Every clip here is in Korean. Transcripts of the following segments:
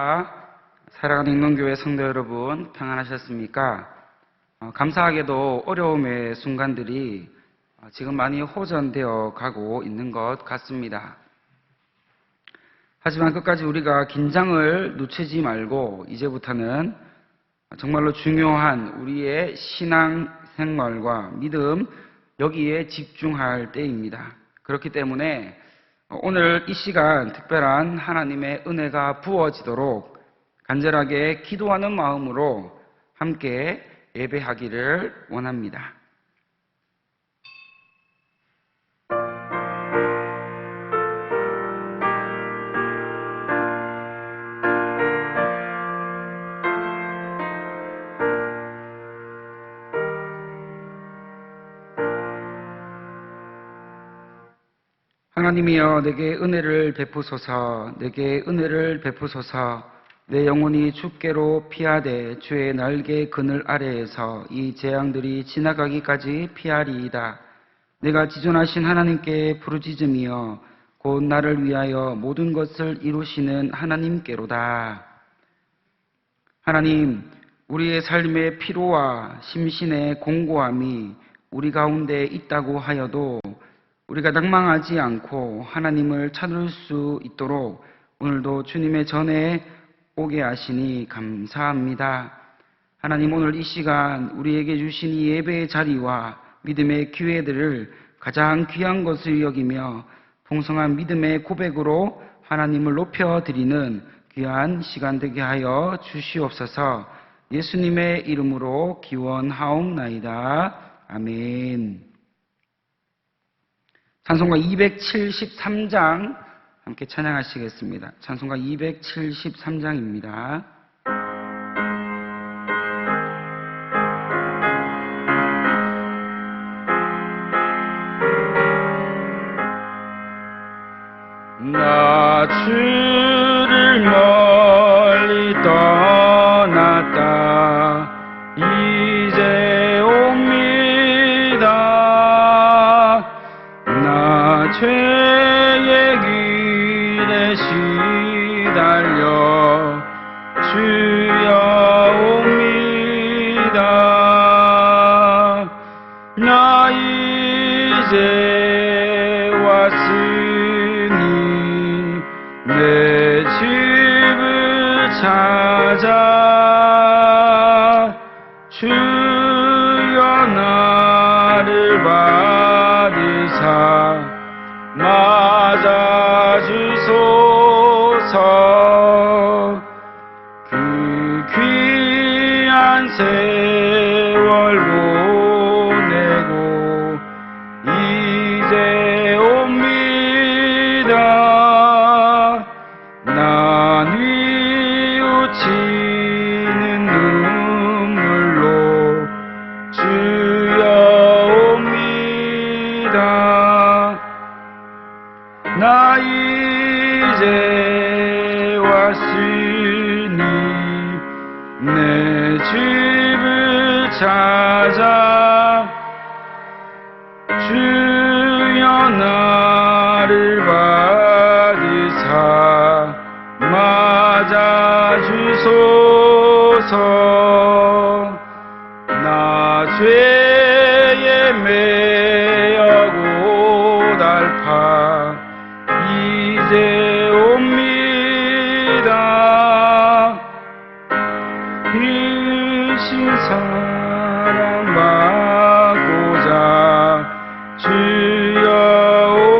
안녕하십니까. 사랑하는 익명교회 성도 여러분, 평안하셨습니까? 감사하게도 어려움의 순간들이 지금 많이 호전되어 가고 있는 것 같습니다. 하지만 끝까지 우리가 긴장을 늦추지 말고 이제부터는 정말로 중요한 우리의 신앙생활과 믿음, 여기에 집중할 때입니다. 그렇기 때문에 오늘 이 시간 특별한 하나님의 은혜가 부어지도록 간절하게 기도하는 마음으로 함께 예배하기를 원합니다. 하나님이여, 내게 은혜를 베푸소서. 내게 은혜를 베푸소서. 내 영혼이 주께로 피하되 주의 날개 그늘 아래에서 이 재앙들이 지나가기까지 피하리이다. 내가 지존하신 하나님께 부르짖으며 곧 나를 위하여 모든 것을 이루시는 하나님께로다. 하나님, 우리의 삶의 피로와 심신의 공고함이 우리 가운데 있다고 하여도 우리가 낭망하지 않고 하나님을 찾을 수 있도록 오늘도 주님의 전에 오게 하시니 감사합니다. 하나님, 오늘 이 시간 우리에게 주신 이 예배의 자리와 믿음의 기회들을 가장 귀한 것을 여기며 풍성한 믿음의 고백으로 하나님을 높여드리는 귀한 시간 되게 하여 주시옵소서. 예수님의 이름으로 기원하옵나이다. 아멘. 찬송가 273장 함께 찬양하시겠습니다. 찬송가 273장입니다. 나 주를 멀리 떠났다 이제 옵니다. 나 죄의 길에 시달려 주여 옵니다. 나 이제 왔으니 내 집을 찾아 주여 나를 받으사 맞아주소서. 그 귀한 세월 보내고 이제 옵니다. 난 뉘우치는 눈물로 주여 옵니다. 나 이제 왔으니 내 집을 찾아 주여 나를 받으사 맞아주소서. 나 죄에 매여 고달파 이제 옵니다. 일신 사랑 받고자 주여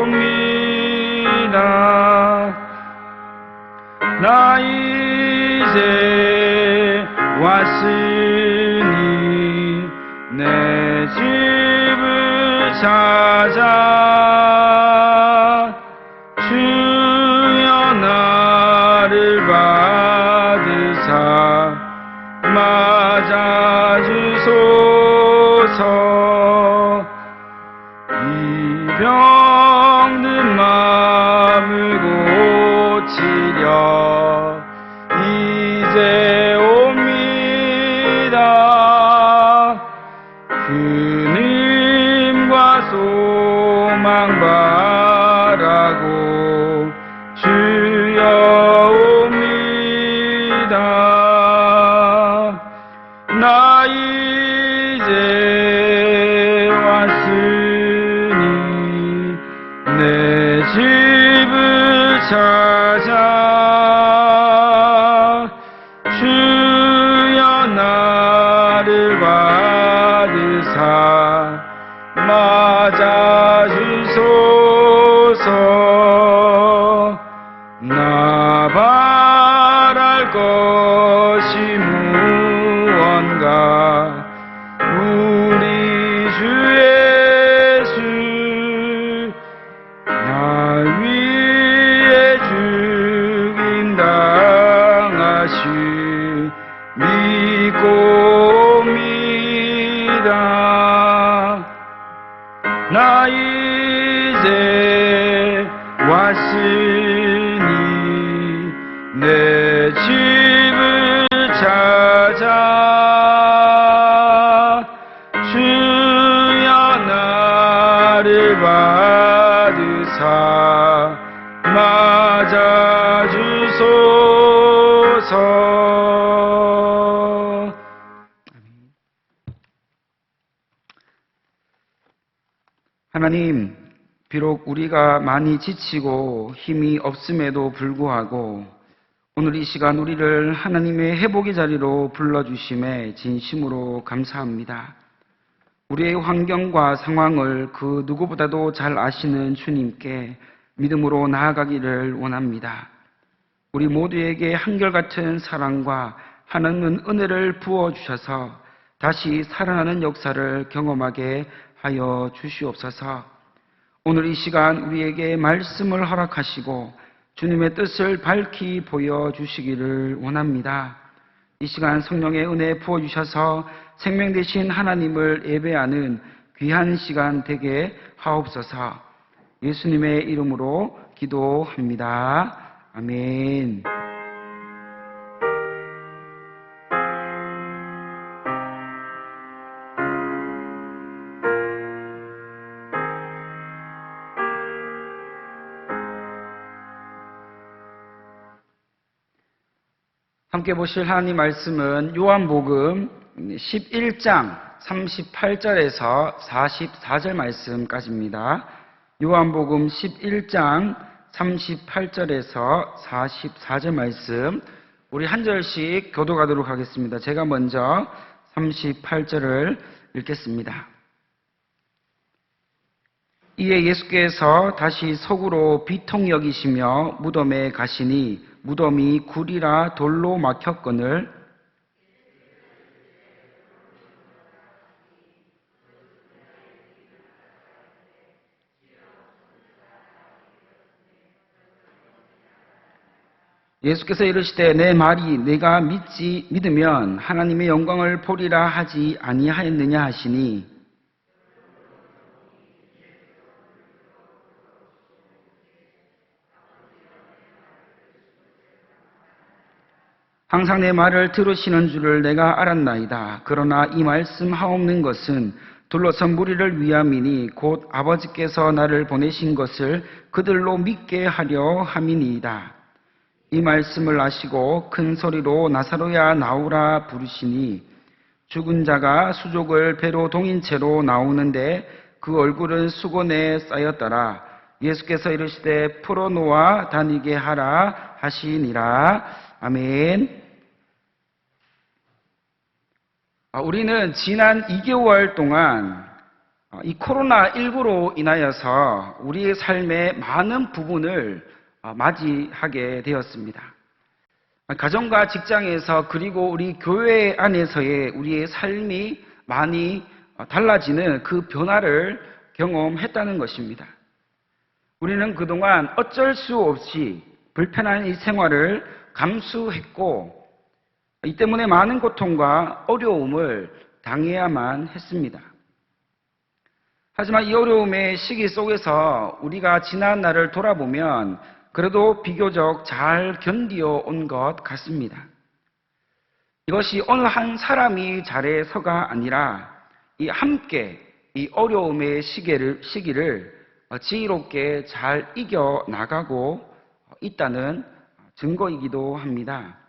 옵니다. 나 이제 왔으니 내 집을 찾아 주여 나를 받으사 맞아주소서. 이 병든 마음을 고치려 이제 옵니다. 주님과 소망 바라고 주여 옵니다. 맞아주소서. 나 바랄 것이 무언가 우리 주 예수 날 위해 죽임 당하시 믿고 옵니다. 나 이제 왔으니 내 집을 찾아 주여 나를 받으사 맞아주소서. 하나님, 비록 우리가 많이 지치고 힘이 없음에도 불구하고 오늘 이 시간 우리를 하나님의 회복의 자리로 불러주심에 진심으로 감사합니다. 우리의 환경과 상황을 그 누구보다도 잘 아시는 주님께 믿음으로 나아가기를 원합니다. 우리 모두에게 한결같은 사랑과 하나님은 은혜를 부어주셔서 다시 살아나는 역사를 경험하게 하여 주시옵소서. 오늘 이 시간 우리에게 말씀을 허락하시고 주님의 뜻을 밝히 보여주시기를 원합니다. 이 시간 성령의 은혜 부어주셔서 생명 되신 하나님을 예배하는 귀한 시간 되게 하옵소서. 예수님의 이름으로 기도합니다. 아멘. 함께 보실 하나님 말씀은 요한복음 11장 38절에서 44절 말씀까지입니다. 요한복음 11장 38절에서 44절 말씀, 우리 한 절씩 교독하도록 하겠습니다. 제가 먼저 38절을 읽겠습니다. 이에 예수께서 다시 속으로 비통 여기시며 무덤에 가시니 무덤이 굴이라 돌로 막혔거늘 예수께서 이르시되 내 말이 내가 믿으면 하나님의 영광을 보리라 하지 아니하였느냐 하시니 항상 내 말을 들으시는 줄을 내가 알았나이다. 그러나 이 말씀 하옵는 것은 둘러선 무리를 위함이니 곧 아버지께서 나를 보내신 것을 그들로 믿게 하려 함이니이다. 이 말씀을 아시고 큰 소리로 나사로야 나오라 부르시니 죽은 자가 수족을 배로 동인 채로 나오는데 그 얼굴은 수건에 쌓였더라. 예수께서 이르시되 풀어놓아 다니게 하라 하시니라. 아멘. 우리는 지난 2개월 동안 이 코로나19로 인하여서 우리의 삶의 많은 부분을 맞이하게 되었습니다. 가정과 직장에서 그리고 우리 교회 안에서의 우리의 삶이 많이 달라지는 그 변화를 경험했다는 것입니다. 우리는 그동안 어쩔 수 없이 불편한 이 생활을 감수했고 이 때문에 많은 고통과 어려움을 당해야만 했습니다. 하지만 이 어려움의 시기 속에서 우리가 지난 날을 돌아보면 그래도 비교적 잘 견디어 온 것 같습니다. 이것이 어느 한 사람이 잘해서가 아니라 이 함께 이 어려움의 시기를 지혜롭게 잘 이겨나가고 있다는 증거이기도 합니다.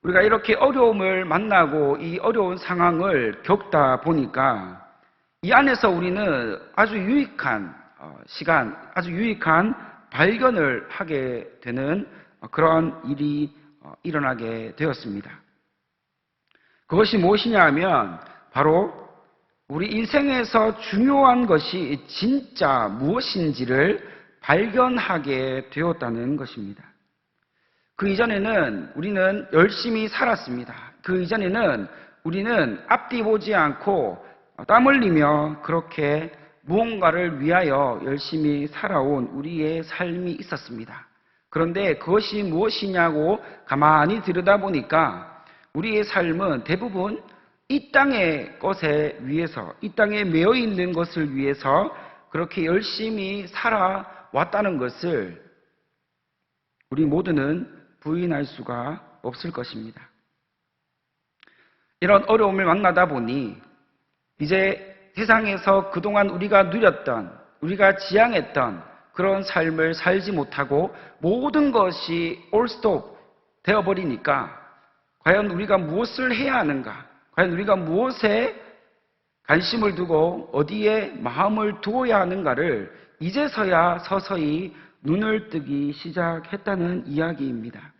우리가 이렇게 어려움을 만나고 이 어려운 상황을 겪다 보니까 이 안에서 우리는 아주 유익한 시간, 아주 유익한 발견을 하게 되는 그런 일이 일어나게 되었습니다. 그것이 무엇이냐 하면 바로 우리 인생에서 중요한 것이 진짜 무엇인지를 발견하게 되었다는 것입니다. 그 이전에는 우리는 열심히 살았습니다. 그 이전에는 우리는 앞뒤 보지 않고 땀 흘리며 그렇게 무언가를 위하여 열심히 살아온 우리의 삶이 있었습니다. 그런데 그것이 무엇이냐고 가만히 들여다보니까 우리의 삶은 대부분 이 땅의 것에 위해서, 이 땅에 매여 있는 것을 위해서 그렇게 열심히 살아왔다는 것을 우리 모두는 부인할 수가 없을 것입니다. 이런 어려움을 만나다 보니 이제 세상에서 그동안 우리가 누렸던, 우리가 지향했던 그런 삶을 살지 못하고 모든 것이 올스톱 되어버리니까 과연 우리가 무엇을 해야 하는가? 과연 우리가 무엇에 관심을 두고 어디에 마음을 두어야 하는가를 이제서야 서서히 눈을 뜨기 시작했다는 이야기입니다.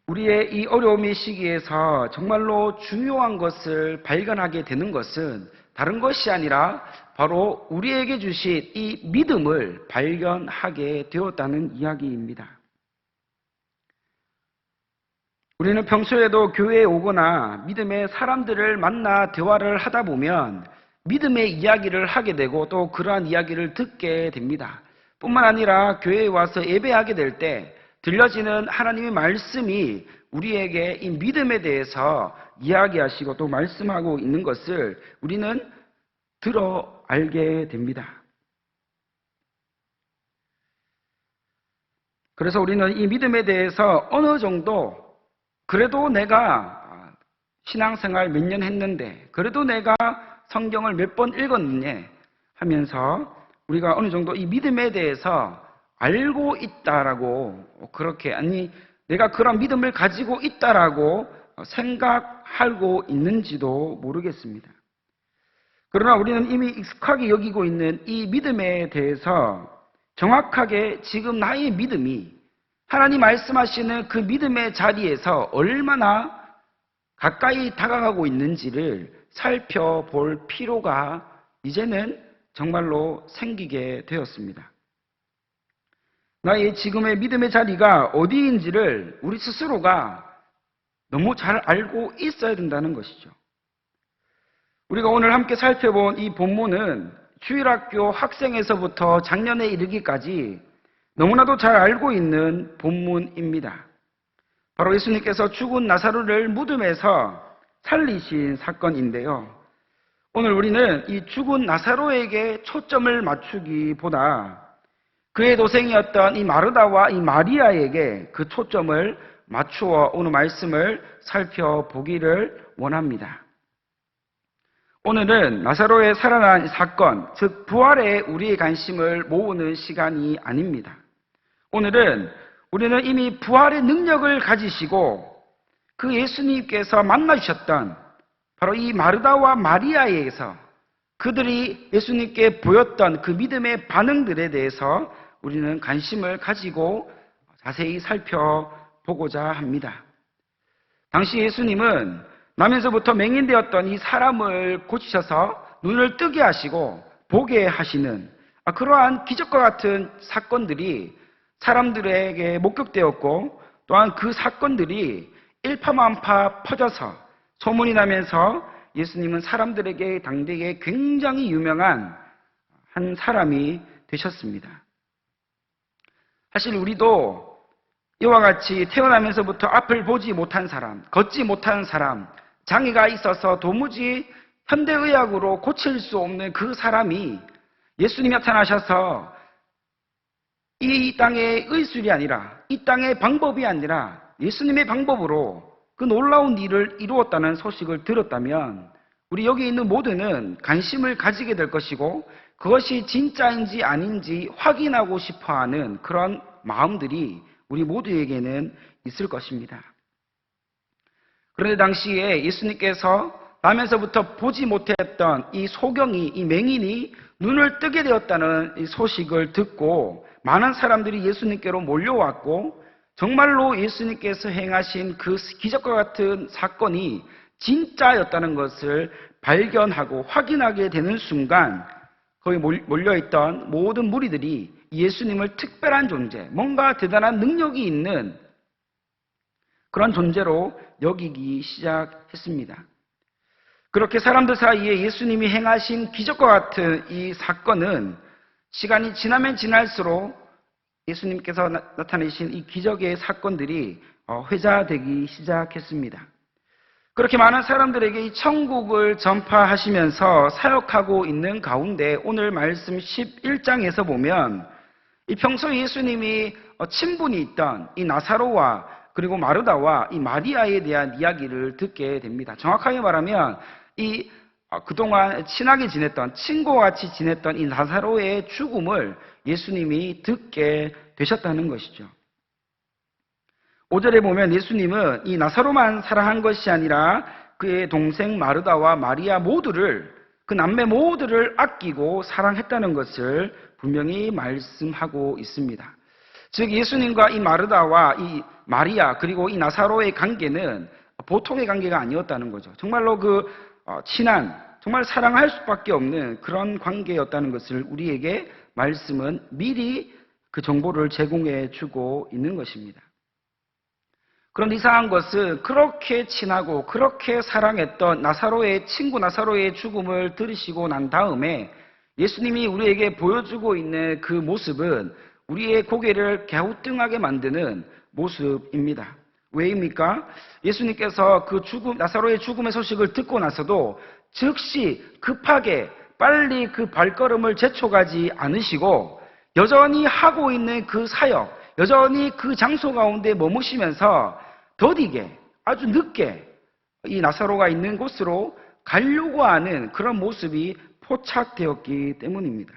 우리의 이 어려움의 시기에서 정말로 중요한 것을 발견하게 되는 것은 다른 것이 아니라 바로 우리에게 주신 이 믿음을 발견하게 되었다는 이야기입니다. 우리는 평소에도 교회에 오거나 믿음의 사람들을 만나 대화를 하다 보면 믿음의 이야기를 하게 되고 또 그러한 이야기를 듣게 됩니다. 뿐만 아니라 교회에 와서 예배하게 될 때 들려지는 하나님의 말씀이 우리에게 이 믿음에 대해서 이야기하시고 또 말씀하고 있는 것을 우리는 들어 알게 됩니다. 그래서 우리는 이 믿음에 대해서 어느 정도 그래도 내가 신앙생활 몇 년 했는데 그래도 내가 성경을 몇 번 읽었느냐 하면서 우리가 어느 정도 이 믿음에 대해서 알고 있다라고 그렇게 아니 내가 그런 믿음을 가지고 있다라고 생각하고 있는지도 모르겠습니다. 그러나 우리는 이미 익숙하게 여기고 있는 이 믿음에 대해서 정확하게 지금 나의 믿음이 하나님 말씀하시는 그 믿음의 자리에서 얼마나 가까이 다가가고 있는지를 살펴볼 필요가 이제는 정말로 생기게 되었습니다. 나의 지금의 믿음의 자리가 어디인지를 우리 스스로가 너무 잘 알고 있어야 된다는 것이죠. 우리가 오늘 함께 살펴본 이 본문은 주일학교 학생에서부터 작년에 이르기까지 너무나도 잘 알고 있는 본문입니다. 바로 예수님께서 죽은 나사로를 무덤에서 살리신 사건인데요. 오늘 우리는 이 죽은 나사로에게 초점을 맞추기보다 그의 도생이었던 이 마르다와 이 마리아에게 그 초점을 맞추어 오늘 말씀을 살펴보기를 원합니다. 오늘은 나사로의 살아난 사건, 즉 부활에 우리의 관심을 모으는 시간이 아닙니다. 오늘은 우리는 이미 부활의 능력을 가지시고 그 예수님께서 만나주셨던 바로 이 마르다와 마리아에게서 그들이 예수님께 보였던 그 믿음의 반응들에 대해서 우리는 관심을 가지고 자세히 살펴보고자 합니다. 당시 예수님은 나면서부터 맹인되었던 이 사람을 고치셔서 눈을 뜨게 하시고 보게 하시는 그러한 기적과 같은 사건들이 사람들에게 목격되었고 또한 그 사건들이 일파만파 퍼져서 소문이 나면서 예수님은 사람들에게 당대에 굉장히 유명한 한 사람이 되셨습니다. 사실 우리도 이와 같이 태어나면서부터 앞을 보지 못한 사람, 걷지 못한 사람, 장애가 있어서 도무지 현대의학으로 고칠 수 없는 그 사람이 예수님이 나타나셔서 이 땅의 의술이 아니라 이 땅의 방법이 아니라 예수님의 방법으로 그 놀라운 일을 이루었다는 소식을 들었다면 우리 여기 있는 모두는 관심을 가지게 될 것이고 그것이 진짜인지 아닌지 확인하고 싶어하는 그런 마음들이 우리 모두에게는 있을 것입니다. 그런데 당시에 예수님께서 나면서부터 보지 못했던 이 소경이, 이 맹인이 눈을 뜨게 되었다는 이 소식을 듣고 많은 사람들이 예수님께로 몰려왔고 정말로 예수님께서 행하신 그 기적과 같은 사건이 진짜였다는 것을 발견하고 확인하게 되는 순간 거기 몰려있던 모든 무리들이 예수님을 특별한 존재, 뭔가 대단한 능력이 있는 그런 존재로 여기기 시작했습니다. 그렇게 사람들 사이에 예수님이 행하신 기적과 같은 이 사건은 시간이 지나면 지날수록 예수님께서 나타내신 이 기적의 사건들이 회자되기 시작했습니다. 그렇게 많은 사람들에게 이 천국을 전파하시면서 사역하고 있는 가운데 오늘 말씀 11장에서 보면 이 평소 예수님이 친분이 있던 이 나사로와 그리고 마르다와 이 마리아에 대한 이야기를 듣게 됩니다. 정확하게 말하면 이 그동안 친하게 지냈던 친구와 같이 지냈던 이 나사로의 죽음을 예수님이 듣게 되셨다는 것이죠. 5절에 보면 예수님은 이 나사로만 사랑한 것이 아니라 그의 동생 마르다와 마리아 모두를, 그 남매 모두를 아끼고 사랑했다는 것을 분명히 말씀하고 있습니다. 즉 예수님과 이 마르다와 이 마리아 그리고 이 나사로의 관계는 보통의 관계가 아니었다는 거죠. 정말로 친한, 정말 사랑할 수밖에 없는 그런 관계였다는 것을 우리에게 말씀은 미리 그 정보를 제공해 주고 있는 것입니다. 그런데 이상한 것은 그렇게 친하고 그렇게 사랑했던 나사로의 친구 나사로의 죽음을 들으시고 난 다음에 예수님이 우리에게 보여주고 있는 그 모습은 우리의 고개를 갸우뚱하게 만드는 모습입니다. 왜입니까? 예수님께서 나사로의 죽음의 소식을 듣고 나서도 즉시 급하게 빨리 그 발걸음을 재촉하지 않으시고 여전히 하고 있는 그 사역, 여전히 그 장소 가운데 머무시면서 더디게 아주 늦게 이 나사로가 있는 곳으로 가려고 하는 그런 모습이 포착되었기 때문입니다.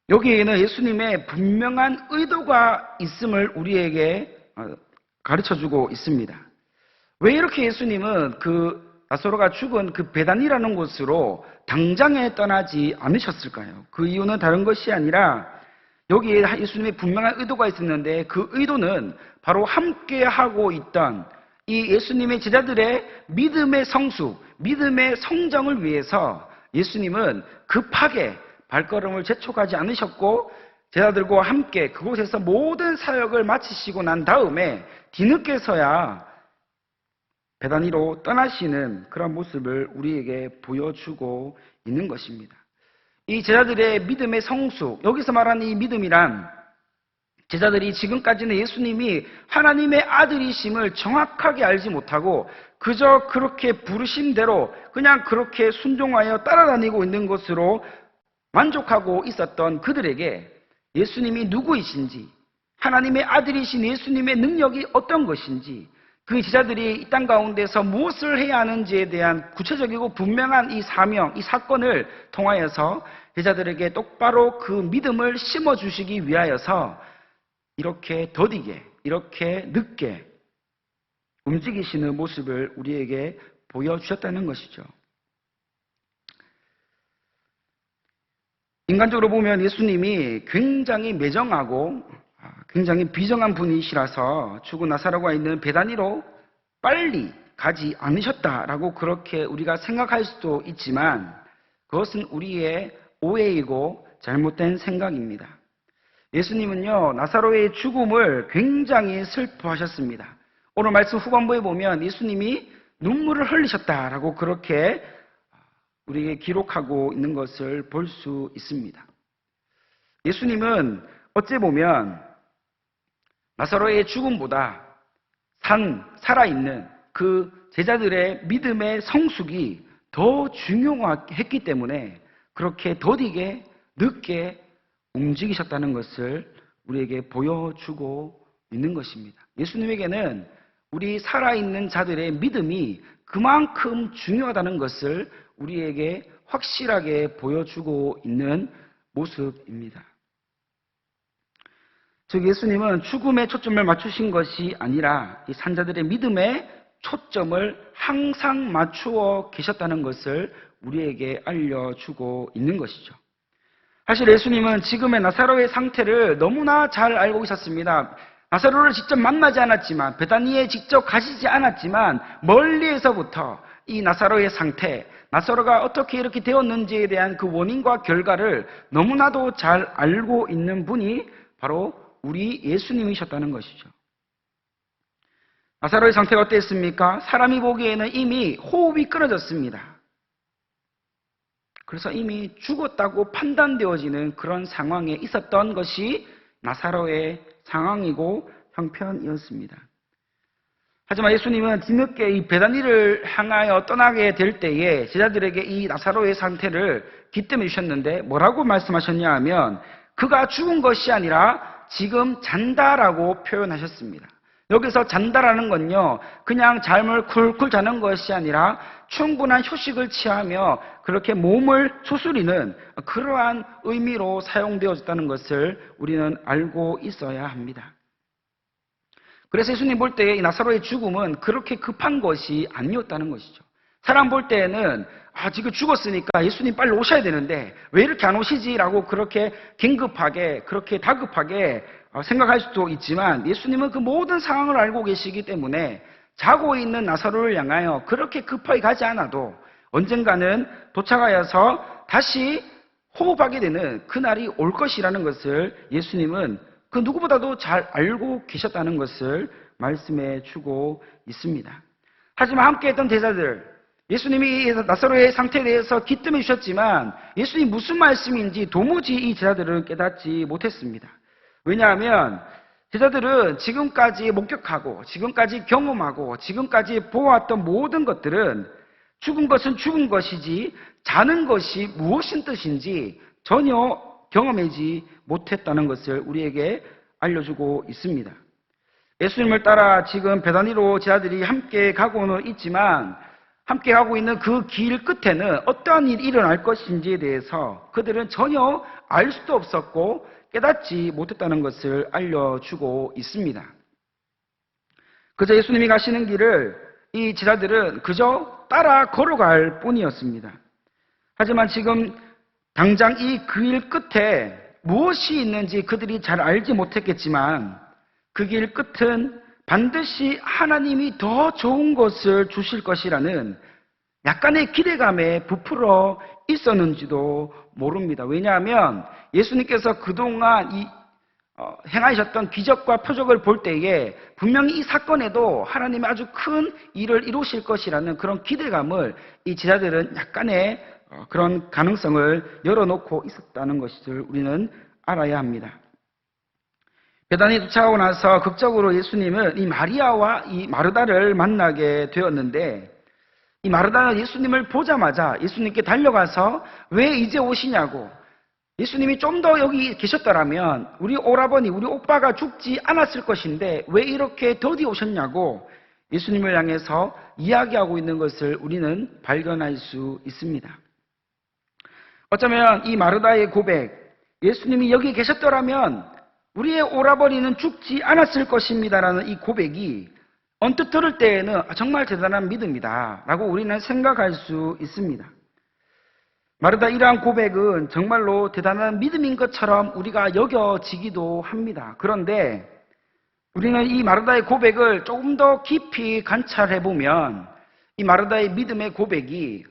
여기에는 예수님의 분명한 의도가 있음을 우리에게 가르쳐주고 있습니다. 왜 이렇게 예수님은 그 나사로가 죽은 그 베단이라는 곳으로 당장에 떠나지 않으셨을까요? 그 이유는 다른 것이 아니라 여기에 예수님의 분명한 의도가 있었는데 그 의도는 바로 함께 하고 있던 이 예수님의 제자들의 믿음의 성숙, 믿음의 성장을 위해서 예수님은 급하게 발걸음을 재촉하지 않으셨고 제자들과 함께 그곳에서 모든 사역을 마치시고 난 다음에 뒤늦게서야 베다니로 떠나시는 그런 모습을 우리에게 보여주고 있는 것입니다. 이 제자들의 믿음의 성숙, 여기서 말하는 이 믿음이란 제자들이 지금까지는 예수님이 하나님의 아들이심을 정확하게 알지 못하고 그저 그렇게 부르신 대로 그냥 그렇게 순종하여 따라다니고 있는 것으로 만족하고 있었던 그들에게 예수님이 누구이신지, 하나님의 아들이신 예수님의 능력이 어떤 것인지, 그 제자들이 이 땅 가운데서 무엇을 해야 하는지에 대한 구체적이고 분명한 이 사명, 이 사건을 통하여서 제자들에게 똑바로 그 믿음을 심어주시기 위하여서 이렇게 더디게, 이렇게 늦게 움직이시는 모습을 우리에게 보여주셨다는 것이죠. 인간적으로 보면 예수님이 굉장히 매정하고 굉장히 비정한 분이시라서 죽은 나사로가 있는 베다니로 빨리 가지 않으셨다라고 그렇게 우리가 생각할 수도 있지만 그것은 우리의 오해이고 잘못된 생각입니다. 예수님은요, 나사로의 죽음을 굉장히 슬퍼하셨습니다. 오늘 말씀 후반부에 보면 예수님이 눈물을 흘리셨다라고 그렇게 우리에게 기록하고 있는 것을 볼 수 있습니다. 예수님은 어찌 보면 나사로의 죽음보다 살아있는 그 제자들의 믿음의 성숙이 더 중요했기 때문에 그렇게 더디게 늦게 움직이셨다는 것을 우리에게 보여주고 있는 것입니다. 예수님에게는 우리 살아있는 자들의 믿음이 그만큼 중요하다는 것을 우리에게 확실하게 보여주고 있는 모습입니다. 즉 예수님은 죽음에 초점을 맞추신 것이 아니라 이 산자들의 믿음에 초점을 항상 맞추어 계셨다는 것을 우리에게 알려주고 있는 것이죠. 사실 예수님은 지금의 나사로의 상태를 너무나 잘 알고 계셨습니다. 나사로를 직접 만나지 않았지만, 베다니에 직접 가시지 않았지만 멀리에서부터 이 나사로의 상태, 나사로가 어떻게 이렇게 되었는지에 대한 그 원인과 결과를 너무나도 잘 알고 있는 분이 바로 우리 예수님이셨다는 것이죠. 나사로의 상태가 어땠습니까? 사람이 보기에는 이미 호흡이 끊어졌습니다. 그래서 이미 죽었다고 판단되어지는 그런 상황에 있었던 것이 나사로의 상황이고 형편이었습니다. 하지만 예수님은 뒤늦게 이 베다니를 향하여 떠나게 될 때에 제자들에게 이 나사로의 상태를 기뜸해 주셨는데 뭐라고 말씀하셨냐 하면 그가 죽은 것이 아니라 지금 잔다라고 표현하셨습니다. 여기서 잔다라는 건요, 그냥 잠을 쿨쿨 자는 것이 아니라 충분한 휴식을 취하며 그렇게 몸을 추스리는 그러한 의미로 사용되어졌다는 것을 우리는 알고 있어야 합니다. 그래서 예수님 볼 때 이 나사로의 죽음은 그렇게 급한 것이 아니었다는 것이죠. 사람 볼 때에는 지금 죽었으니까 예수님 빨리 오셔야 되는데 왜 이렇게 안 오시지라고 그렇게 긴급하게 그렇게 다급하게 생각할 수도 있지만 예수님은 그 모든 상황을 알고 계시기 때문에 자고 있는 나사로를 향하여 그렇게 급하게 가지 않아도 언젠가는 도착하여서 다시 호흡하게 되는 그날이 올 것이라는 것을 예수님은 그 누구보다도 잘 알고 계셨다는 것을 말씀해 주고 있습니다. 하지만 함께 했던 제자들, 예수님이 나사로의 상태에 대해서 기뜸해 주셨지만 예수님이 무슨 말씀인지 도무지 이 제자들은 깨닫지 못했습니다. 왜냐하면 제자들은 지금까지 목격하고 지금까지 경험하고 지금까지 보았던 모든 것들은 죽은 것은 죽은 것이지 자는 것이 무엇인 뜻인지 전혀 경험하지 못했다는 것을 우리에게 알려주고 있습니다. 예수님을 따라 지금 베다니로 제자들이 함께 가고는 있지만 함께 가고 있는 그 길 끝에는 어떠한 일이 일어날 것인지에 대해서 그들은 전혀 알 수도 없었고 깨닫지 못했다는 것을 알려주고 있습니다. 그저 예수님이 가시는 길을 이 제자들은 그저 따라 걸어갈 뿐이었습니다. 하지만 지금 당장 이 길 끝에 무엇이 있는지 그들이 잘 알지 못했겠지만 그 길 끝은 반드시 하나님이 더 좋은 것을 주실 것이라는 약간의 기대감에 부풀어 있었는지도 모릅니다. 왜냐하면 예수님께서 그동안 행하셨던 기적과 표적을 볼 때에 분명히 이 사건에도 하나님이 아주 큰 일을 이루실 것이라는 그런 기대감을 이 제자들은 약간의 그런 가능성을 열어놓고 있었다는 것을 우리는 알아야 합니다. 베다니 도착하고 나서 극적으로 예수님은 이 마리아와 이 마르다를 만나게 되었는데 이 마르다는 예수님을 보자마자 예수님께 달려가서 왜 이제 오시냐고, 예수님이 좀 더 여기 계셨더라면 우리 오라버니, 우리 오빠가 죽지 않았을 것인데 왜 이렇게 더디 오셨냐고 예수님을 향해서 이야기하고 있는 것을 우리는 발견할 수 있습니다. 어쩌면 이 마르다의 고백, 예수님이 여기 계셨더라면 우리의 오라버니는 죽지 않았을 것입니다라는 이 고백이 언뜻 들을 때에는 정말 대단한 믿음이다 라고 우리는 생각할 수 있습니다. 마르다 이러한 고백은 정말로 대단한 믿음인 것처럼 우리가 여겨지기도 합니다. 그런데 우리는 이 마르다의 고백을 조금 더 깊이 관찰해 보면 이 마르다의 믿음의 고백이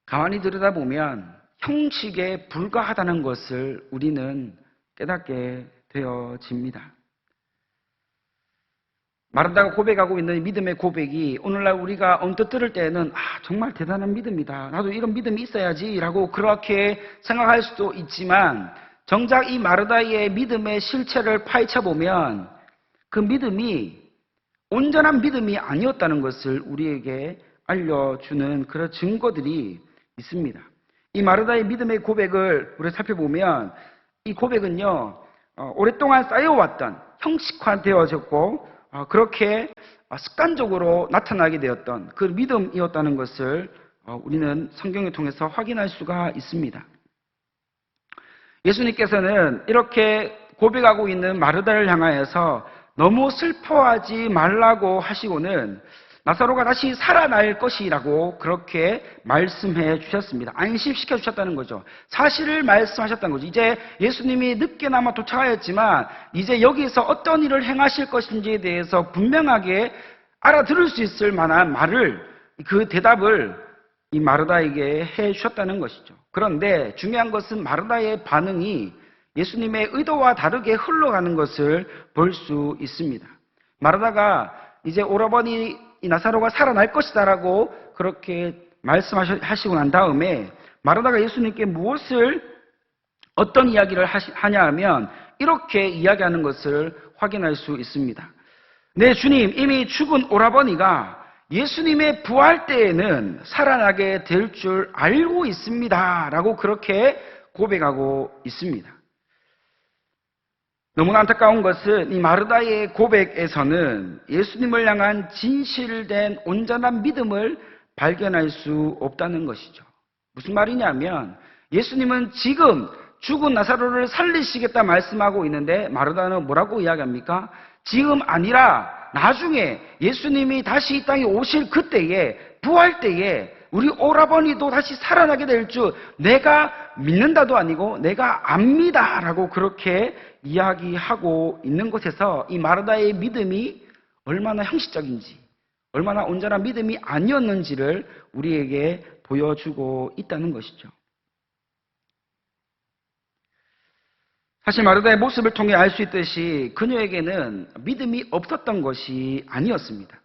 가만히 들여다보면 형식에 불과하다는 것을 우리는 깨닫게 되어집니다. 마르다가 고백하고 있는 믿음의 고백이 오늘날 우리가 언뜻 들을 때는 정말 대단한 믿음이다, 나도 이런 믿음이 있어야지 라고 그렇게 생각할 수도 있지만 정작 이 마르다의 믿음의 실체를 파헤쳐보면 그 믿음이 온전한 믿음이 아니었다는 것을 우리에게 알려주는 그런 증거들이 있습니다. 이 마르다의 믿음의 고백을 우리 살펴보면 이 고백은요, 오랫동안 쌓여왔던, 형식화되어졌고 그렇게 습관적으로 나타나게 되었던 그 믿음이었다는 것을 우리는 성경을 통해서 확인할 수가 있습니다. 예수님께서는 이렇게 고백하고 있는 마르다를 향하여서 너무 슬퍼하지 말라고 하시고는 나사로가 다시 살아날 것이라고 그렇게 말씀해 주셨습니다. 안심시켜 주셨다는 거죠. 사실을 말씀하셨다는 거죠. 이제 예수님이 늦게나마 도착하였지만 이제 여기서 어떤 일을 행하실 것인지에 대해서 분명하게 알아들을 수 있을 만한 말을, 그 대답을 이 마르다에게 해 주셨다는 것이죠. 그런데 중요한 것은 마르다의 반응이 예수님의 의도와 다르게 흘러가는 것을 볼 수 있습니다. 마르다가 이제 오라버니 이 나사로가 살아날 것이다라고 그렇게 말씀하시고 난 다음에 마르다가 예수님께 어떤 이야기를 하냐 하면 이렇게 이야기하는 것을 확인할 수 있습니다. 네, 주님, 이미 죽은 오라버니가 예수님의 부활 때에는 살아나게 될 줄 알고 있습니다 라고 그렇게 고백하고 있습니다. 너무나 안타까운 것은 이 마르다의 고백에서는 예수님을 향한 진실된 온전한 믿음을 발견할 수 없다는 것이죠. 무슨 말이냐면 예수님은 지금 죽은 나사로를 살리시겠다 말씀하고 있는데 마르다는 뭐라고 이야기합니까? 지금 아니라 나중에 예수님이 다시 이 땅에 오실 그때에, 부활 때에 우리 오라버니도 다시 살아나게 될 줄 내가 믿는다도 아니고 내가 압니다 라고 그렇게 이야기하고 있는 곳에서 이 마르다의 믿음이 얼마나 형식적인지, 얼마나 온전한 믿음이 아니었는지를 우리에게 보여주고 있다는 것이죠. 사실 마르다의 모습을 통해 알 수 있듯이 그녀에게는 믿음이 없었던 것이 아니었습니다.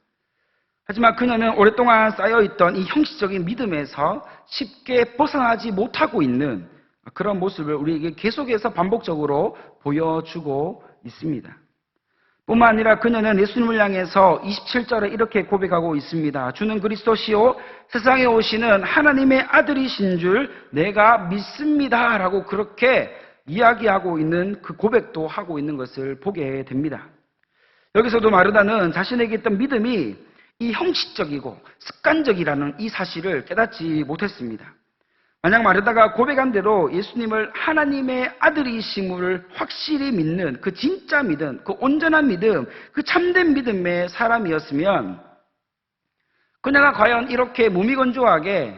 하지만 그녀는 오랫동안 쌓여있던 이 형식적인 믿음에서 쉽게 벗어나지 못하고 있는 그런 모습을 우리에게 계속해서 반복적으로 보여주고 있습니다. 뿐만 아니라 그녀는 예수님을 향해서 27절에 이렇게 고백하고 있습니다. 주는 그리스도시요 세상에 오시는 하나님의 아들이신 줄 내가 믿습니다 라고 그렇게 이야기하고 있는 그 고백도 하고 있는 것을 보게 됩니다. 여기서도 마르다는 자신에게 있던 믿음이 이 형식적이고 습관적이라는 이 사실을 깨닫지 못했습니다. 만약 마르다가 고백한 대로 예수님을 하나님의 아들이심을 확실히 믿는 그 진짜 믿음, 그 온전한 믿음, 그 참된 믿음의 사람이었으면 그녀가 과연 이렇게 무미건조하게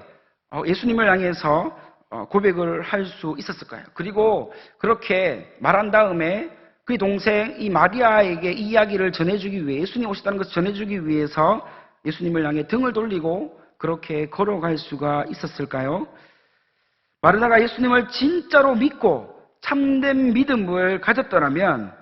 예수님을 향해서 고백을 할 수 있었을까요? 그리고 그렇게 말한 다음에 그의 동생 이 마리아에게 이 이야기를 전해주기 위해, 예수님 오셨다는 것을 전해주기 위해서 예수님을 향해 등을 돌리고 그렇게 걸어갈 수가 있었을까요? 마르다가 예수님을 진짜로 믿고 참된 믿음을 가졌더라면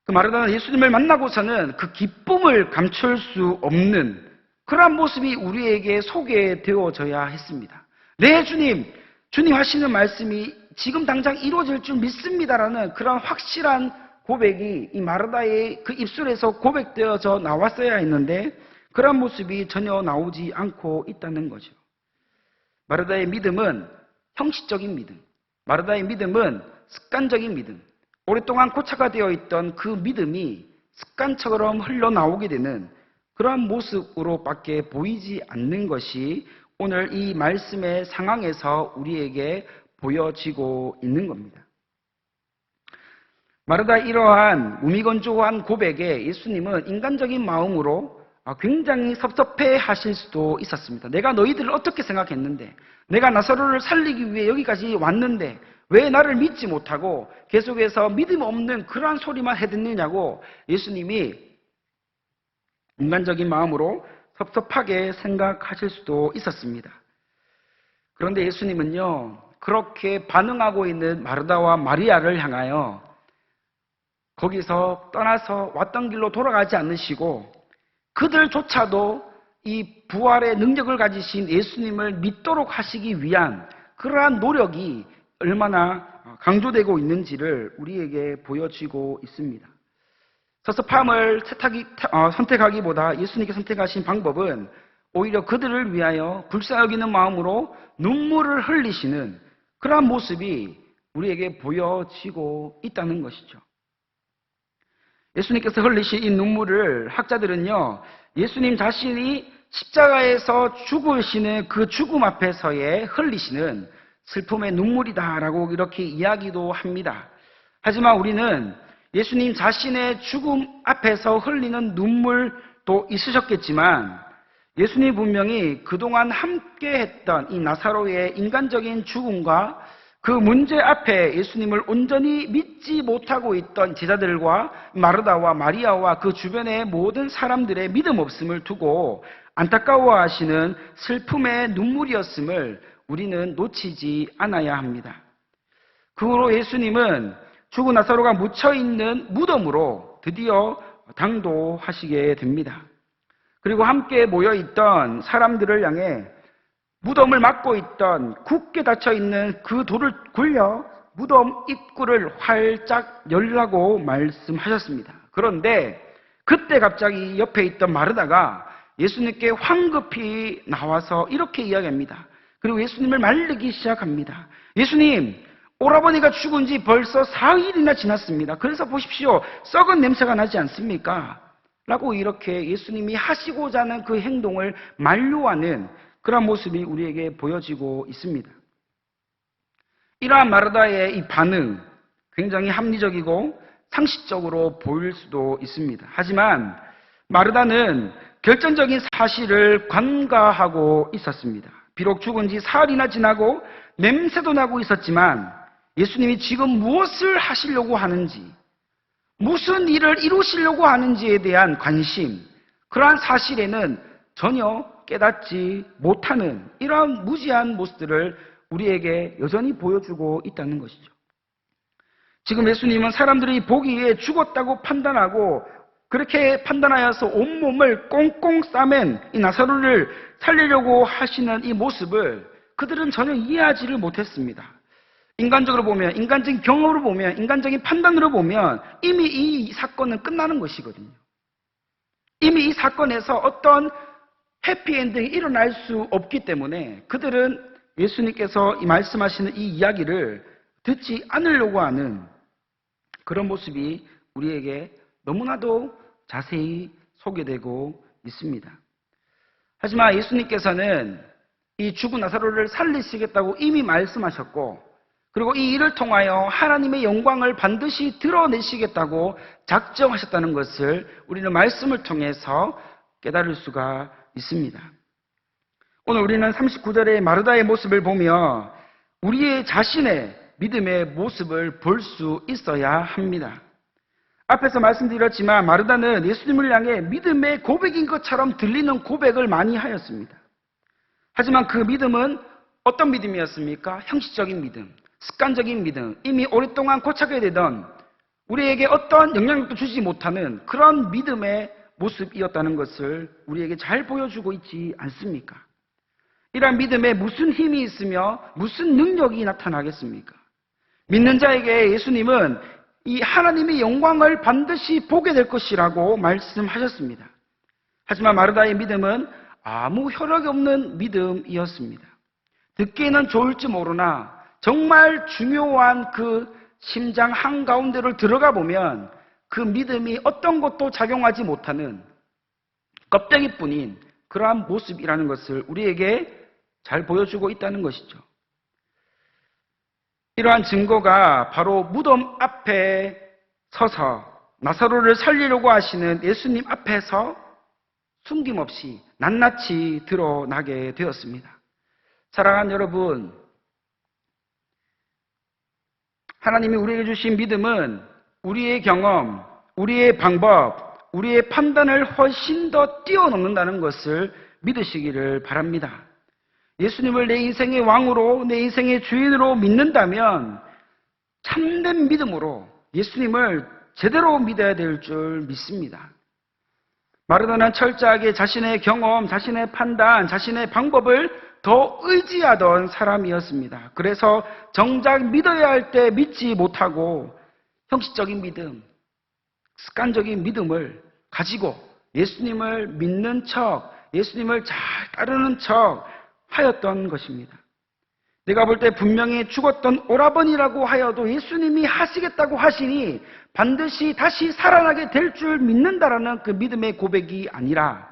그 마르다는 예수님을 만나고서는 그 기쁨을 감출 수 없는 그러한 모습이 우리에게 소개되어져야 했습니다. 네, 주님 하시는 말씀이 지금 당장 이루어질 줄 믿습니다라는 그런 확실한 고백이 이 마르다의 그 입술에서 고백되어져 나왔어야 했는데 그런 모습이 전혀 나오지 않고 있다는 거죠. 마르다의 믿음은 형식적인 믿음, 마르다의 믿음은 습관적인 믿음, 오랫동안 고착화 되어 있던 그 믿음이 습관처럼 흘러나오게 되는 그러한 모습으로밖에 보이지 않는 것이 오늘 이 말씀의 상황에서 우리에게 보여지고 있는 겁니다. 마르다의 이러한 무미건조한 고백에 예수님은 인간적인 마음으로 굉장히 섭섭해 하실 수도 있었습니다. 내가 너희들을 어떻게 생각했는데, 내가 나사로를 살리기 위해 여기까지 왔는데 왜 나를 믿지 못하고 계속해서 믿음 없는 그러한 소리만 해듣느냐고 예수님이 인간적인 마음으로 섭섭하게 생각하실 수도 있었습니다. 그런데 예수님은요, 그렇게 반응하고 있는 마르다와 마리아를 향하여 거기서 떠나서 왔던 길로 돌아가지 않으시고 그들조차도 이 부활의 능력을 가지신 예수님을 믿도록 하시기 위한 그러한 노력이 얼마나 강조되고 있는지를 우리에게 보여지고 있습니다. 섭섭함을 선택하기보다 예수님께 선택하신 방법은 오히려 그들을 위하여 불쌍히 여기는 마음으로 눈물을 흘리시는 그러한 모습이 우리에게 보여지고 있다는 것이죠. 예수님께서 흘리신 이 눈물을 학자들은요, 예수님 자신이 십자가에서 죽으시는 그 죽음 앞에서의 흘리시는 슬픔의 눈물이다라고 이렇게 이야기도 합니다. 하지만 우리는 예수님 자신의 죽음 앞에서 흘리는 눈물 분들도 있으셨겠지만 예수님 분명히 그동안 함께했던 이 나사로의 인간적인 죽음과 그 문제 앞에 예수님을 온전히 믿지 못하고 있던 제자들과 마르다와 마리아와 그 주변의 모든 사람들의 믿음 없음을 두고 안타까워하시는 슬픔의 눈물이었음을 우리는 놓치지 않아야 합니다. 그 후로 예수님은 죽은 나사로가 묻혀있는 무덤으로 드디어 당도하시게 됩니다. 그리고 함께 모여있던 사람들을 향해 무덤을 막고 있던 굳게 닫혀있는 그 돌을 굴려 무덤 입구를 활짝 열라고 말씀하셨습니다. 그런데 그때 갑자기 옆에 있던 마르다가 예수님께 황급히 나와서 이렇게 이야기합니다. 그리고 예수님을 말리기 시작합니다. 예수님, 오라버니가 죽은 지 벌써 4일이나 지났습니다. 그래서 보십시오. 썩은 냄새가 나지 않습니까? 라고 이렇게 예수님이 하시고자 하는 그 행동을 만류하는 그런 모습이 우리에게 보여지고 있습니다. 이러한 마르다의 이 반응, 굉장히 합리적이고 상식적으로 보일 수도 있습니다. 하지만 마르다는 결정적인 사실을 관가하고 있었습니다. 비록 죽은 지 사흘이나 지나고 냄새도 나고 있었지만 예수님이 지금 무엇을 하시려고 하는지, 무슨 일을 이루시려고 하는지에 대한 관심, 그러한 사실에는 전혀 깨닫지 못하는 이러한 무지한 모습들을 우리에게 여전히 보여주고 있다는 것이죠. 지금 예수님은 사람들이 보기에 죽었다고 판단하고 그렇게 판단하여서 온몸을 꽁꽁 싸맨 이 나사로를 살리려고 하시는 이 모습을 그들은 전혀 이해하지를 못했습니다. 인간적으로 보면, 인간적인 경험으로 보면, 인간적인 판단으로 보면 이미 이 사건은 끝나는 것이거든요. 이미 이 사건에서 어떤 해피엔딩이 일어날 수 없기 때문에 그들은 예수님께서 말씀하시는 이 이야기를 듣지 않으려고 하는 그런 모습이 우리에게 너무나도 자세히 소개되고 있습니다. 하지만 예수님께서는 이 죽은 나사로를 살리시겠다고 이미 말씀하셨고, 그리고 이 일을 통하여 하나님의 영광을 반드시 드러내시겠다고 작정하셨다는 것을 우리는 말씀을 통해서 깨달을 수가 있습니다. 오늘 우리는 39절의 마르다의 모습을 보며 우리의 자신의 믿음의 모습을 볼 수 있어야 합니다. 앞에서 말씀드렸지만 마르다는 예수님을 향해 믿음의 고백인 것처럼 들리는 고백을 많이 하였습니다. 하지만 그 믿음은 어떤 믿음이었습니까? 형식적인 믿음, 습관적인 믿음, 이미 오랫동안 고착이 되던 우리에게 어떤 영향력도 주지 못하는 그런 믿음의 모습이었다는 것을 우리에게 잘 보여주고 있지 않습니까? 이러한 믿음에 무슨 힘이 있으며 무슨 능력이 나타나겠습니까? 믿는 자에게 예수님은 이 하나님의 영광을 반드시 보게 될 것이라고 말씀하셨습니다. 하지만 마르다의 믿음은 아무 혈육이 없는 믿음이었습니다. 듣기에는 좋을지 모르나 정말 중요한 그 심장 한가운데로 들어가 보면 그 믿음이 어떤 것도 작용하지 못하는 껍데기뿐인 그러한 모습이라는 것을 우리에게 잘 보여주고 있다는 것이죠. 이러한 증거가 바로 무덤 앞에 서서 나사로를 살리려고 하시는 예수님 앞에서 숨김없이 낱낱이 드러나게 되었습니다. 사랑하는 여러분, 하나님이 우리에게 주신 믿음은 우리의 경험, 우리의 방법, 우리의 판단을 훨씬 더 뛰어넘는다는 것을 믿으시기를 바랍니다. 예수님을 내 인생의 왕으로, 내 인생의 주인으로 믿는다면 참된 믿음으로 예수님을 제대로 믿어야 될 줄 믿습니다. 마르다는 철저하게 자신의 경험, 자신의 판단, 자신의 방법을 더 의지하던 사람이었습니다. 그래서 정작 믿어야 할 때 믿지 못하고 형식적인 믿음, 습관적인 믿음을 가지고 예수님을 믿는 척, 예수님을 잘 따르는 척 하였던 것입니다. 내가 볼 때 분명히 죽었던 오라버니라고 하여도 예수님이 하시겠다고 하시니 반드시 다시 살아나게 될 줄 믿는다라는 그 믿음의 고백이 아니라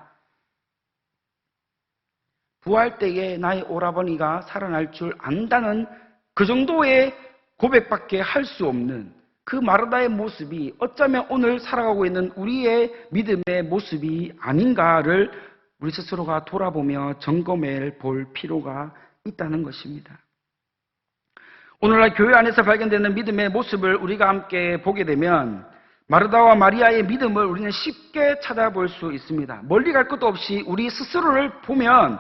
부활 때에 나의 오라버니가 살아날 줄 안다는 그 정도의 고백밖에 할 수 없는 그 마르다의 모습이 어쩌면 오늘 살아가고 있는 우리의 믿음의 모습이 아닌가를 우리 스스로가 돌아보며 점검해 볼 필요가 있다는 것입니다. 오늘날 교회 안에서 발견되는 믿음의 모습을 우리가 함께 보게 되면 마르다와 마리아의 믿음을 우리는 쉽게 찾아볼 수 있습니다. 멀리 갈 것도 없이 우리 스스로를 보면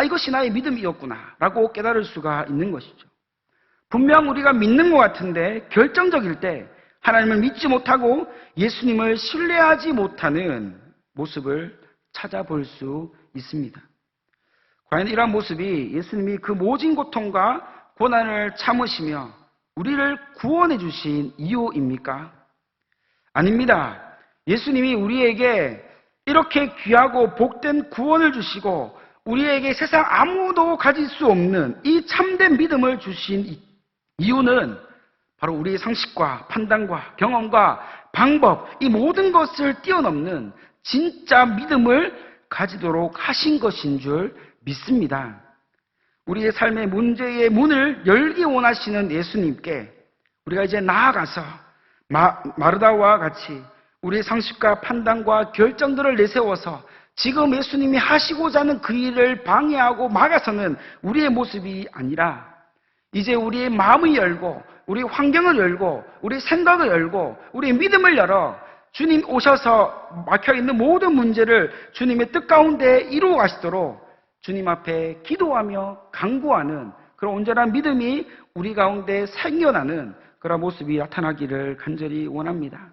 이것이 나의 믿음이었구나 라고 깨달을 수가 있는 것이죠. 분명 우리가 믿는 것 같은데 결정적일 때 하나님을 믿지 못하고 예수님을 신뢰하지 못하는 모습을 찾아볼 수 있습니다. 과연 이러한 모습이 예수님이 그 모진 고통과 고난을 참으시며 우리를 구원해 주신 이유입니까? 아닙니다. 예수님이 우리에게 이렇게 귀하고 복된 구원을 주시고 우리에게 세상 아무도 가질 수 없는 이 참된 믿음을 주신 이유는 바로 우리의 상식과 판단과 경험과 방법, 이 모든 것을 뛰어넘는 진짜 믿음을 가지도록 하신 것인 줄 믿습니다. 우리의 삶의 문제의 문을 열기 원하시는 예수님께 우리가 이제 나아가서 마르다와 같이 우리의 상식과 판단과 결정들을 내세워서 지금 예수님이 하시고자 하는 그 일을 방해하고 막아서는 우리의 모습이 아니라 이제 우리의 마음을 열고 우리의 환경을 열고 우리의 생각을 열고 우리의 믿음을 열어 주님 오셔서 막혀있는 모든 문제를 주님의 뜻 가운데 이루어 가시도록 주님 앞에 기도하며 간구하는 그런 온전한 믿음이 우리 가운데 생겨나는 그런 모습이 나타나기를 간절히 원합니다.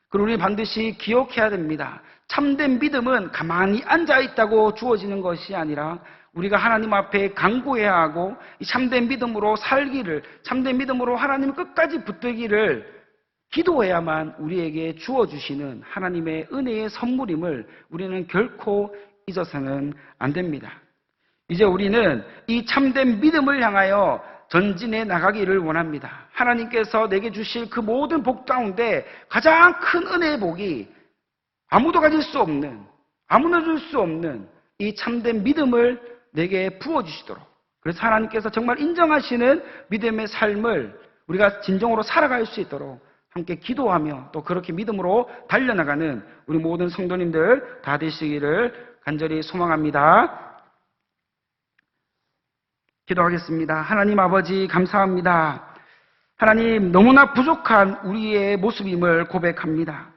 그리고 우리 반드시 기억해야 됩니다. 참된 믿음은 가만히 앉아있다고 주어지는 것이 아니라 우리가 하나님 앞에 간구해야 하고 이 참된 믿음으로 살기를, 참된 믿음으로 하나님 끝까지 붙들기를 기도해야만 우리에게 주어주시는 하나님의 은혜의 선물임을 우리는 결코 잊어서는 안 됩니다. 이제 우리는 이 참된 믿음을 향하여 전진해 나가기를 원합니다. 하나님께서 내게 주실 그 모든 복 가운데 가장 큰 은혜의 복이 아무도 가질 수 없는, 아무나 줄 수 없는 이 참된 믿음을 내게 부어주시도록, 그래서 하나님께서 정말 인정하시는 믿음의 삶을 우리가 진정으로 살아갈 수 있도록 함께 기도하며 또 그렇게 믿음으로 달려나가는 우리 모든 성도님들 다 되시기를 간절히 소망합니다. 기도하겠습니다. 하나님 아버지 감사합니다. 하나님 너무나 부족한 우리의 모습임을 고백합니다.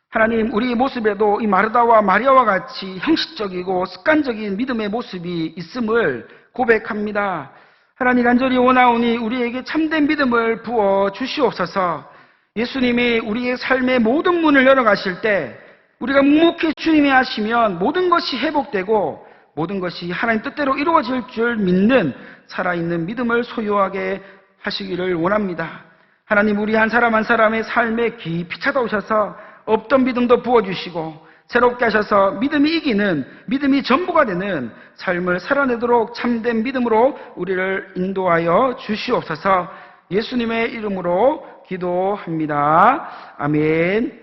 하나님 우리의 모습에도 이 마르다와 마리아와 같이 형식적이고 습관적인 믿음의 모습이 있음을 고백합니다. 하나님 간절히 원하오니 우리에게 참된 믿음을 부어 주시옵소서. 예수님이 우리의 삶의 모든 문을 열어가실 때 우리가 묵묵히 주님이 하시면 모든 것이 회복되고 모든 것이 하나님 뜻대로 이루어질 줄 믿는 살아있는 믿음을 소유하게 하시기를 원합니다. 하나님 우리 한 사람 한 사람의 삶에 깊이 찾아오셔서 없던 믿음도 부어주시고 새롭게 하셔서 믿음이 이기는, 믿음이 전부가 되는 삶을 살아내도록 참된 믿음으로 우리를 인도하여 주시옵소서. 예수님의 이름으로 기도합니다. 아멘.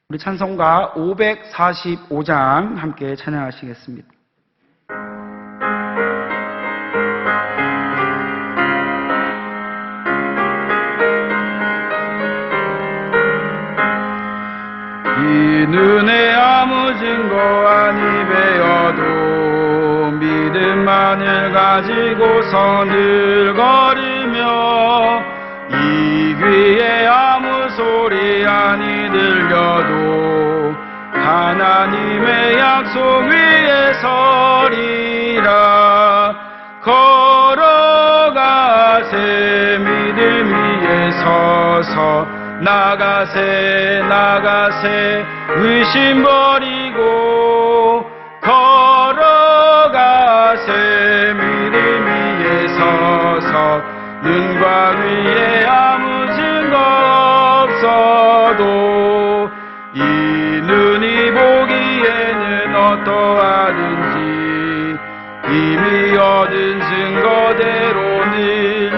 우리 찬송가 545장 함께 찬양하시겠습니다. 이 눈에 아무 증거 아니 배어도 믿음만을 가지고서 늘 걸으며 이 귀에 아무 소리 아니 들려도 하나님의 약속 위에 서리라. 걸어가세 믿음 위에 서서 나가세 나가세 의심 버리고 걸어가세 믿음 위에 서서 눈과 귀에 아무 증거 없어도 이 눈이 보기에는 어떠하든지 이미 얻은 증거대로 늘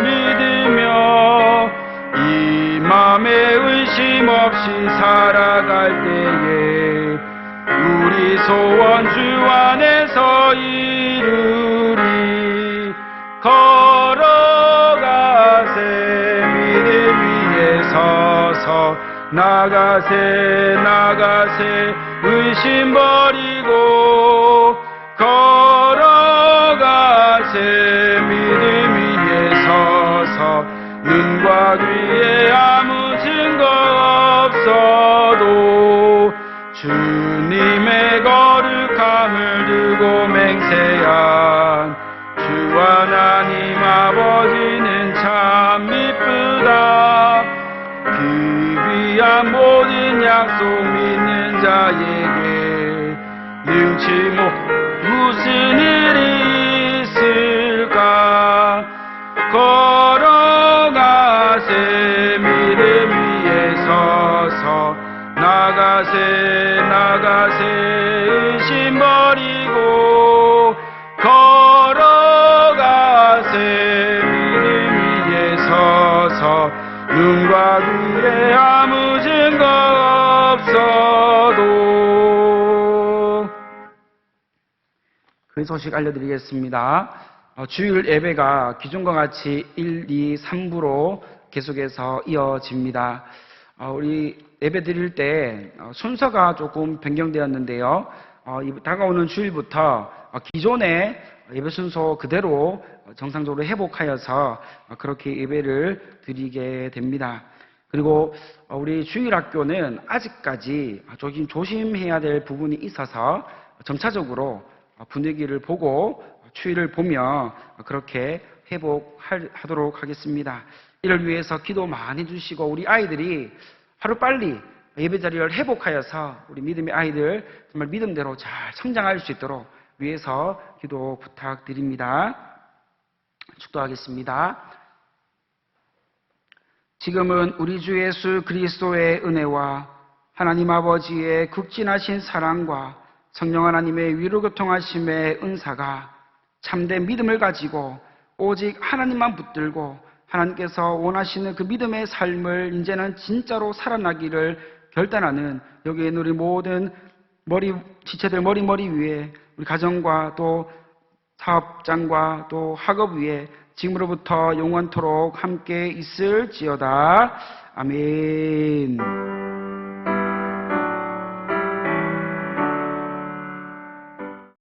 믿으며 이 맘에 의심 없이 살아갈 때에 우리 소원 주 안에서 이루리. 걸어가세 믿음 위에 서 나가세 나가세 의심 버리고 걸어가세 믿음 위에 서서 눈과 귀에 아무 증거 없어도 주님의 거룩함을 두고 맹세한 주 하나님 아버지는 참 미쁘다. 귀한 모든 약속 믿는 자에게 능치 무슨 일이 있을까. 걸어가세 믿음 위에 서서 나가세 나가세 의심 버리고 걸어가세 믿음 위에 서서 눈과 귀에 아무 증거 없어도. 그 소식 알려드리겠습니다. 주일 예배가 기존과 같이 1, 2, 3부로 계속해서 이어집니다. 우리 예배 드릴 때 순서가 조금 변경되었는데요. 다가오는 주일부터 기존의 예배 순서 그대로 정상적으로 회복하여서 그렇게 예배를 드리게 됩니다. 그리고 우리 주일학교는 아직까지 조심해야 될 부분이 있어서 점차적으로 분위기를 보고 추이를 보며 그렇게 회복하도록 하겠습니다. 이를 위해서 기도 많이 해주시고 우리 아이들이 하루빨리 예배 자리를 회복하여서 우리 믿음의 아이들 정말 믿음대로 잘 성장할 수 있도록 위해서 기도 부탁드립니다. 축도하겠습니다. 지금은 우리 주 예수 그리스도의 은혜와 하나님 아버지의 극진하신 사랑과 성령 하나님의 위로교통하심의 은사가 참된 믿음을 가지고 오직 하나님만 붙들고 하나님께서 원하시는 그 믿음의 삶을 이제는 진짜로 살아나기를 결단하는 여기에 있는 우리 모든 지체들 머리 위에 우리 가정과 또 사업장과 또 학업 위에 지금으로부터 영원토록 함께 있을지어다. 아멘.